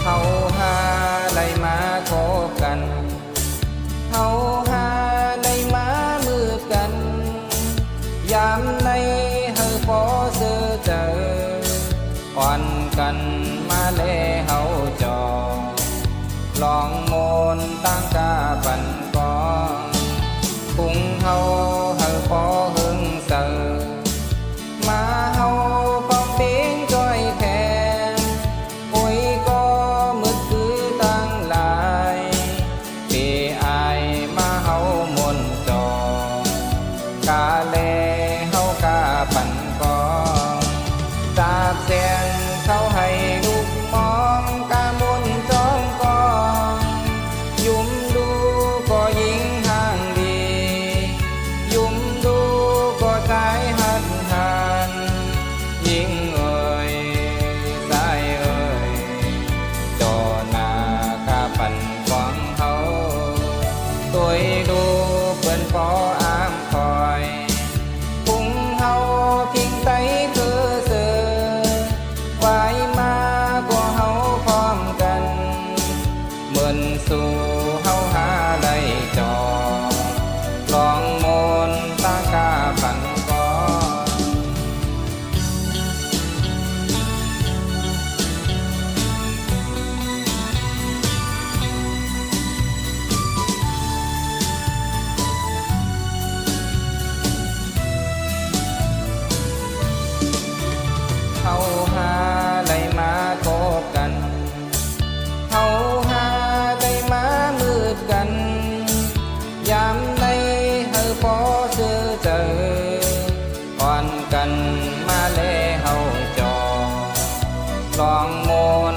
เขาหาได้มาคบกันเขาหาได้มามือกันยามในเฮาพอเจอเจออ่อนกันมาเลเฮาจอลองโมนตั้งกาปันกองพุงเฮาพอหึงเสอมาเฮาป้องเป้งจ้อยแขนโอ้ยก็มืดคือตั้งหลายปีอายมาเฮามนจอกาเลเฮากาปันกองตาบเสียงเขาให้ลูกมองกามนจองกองยุ่มดูก็ยิ่งห่างดียุ่มดูก็ใจหันหันยิ่งเอ่ยสายเอ่ยจอหน้ากาปันกองเขาตัวดูเปิ้นพออ้างคอยพุงเฮาพิงไตคือเสือไว้มาก็เฮาพร้อมกันเหมือนสู่เฮาหาได้จอลองโมนตากาปันกอเขาหาได้มาคบกันเขาหาได้มามืดกันยามในเฮาพอเจอเจออ่อนกันมาเลเฮาจอลองโมน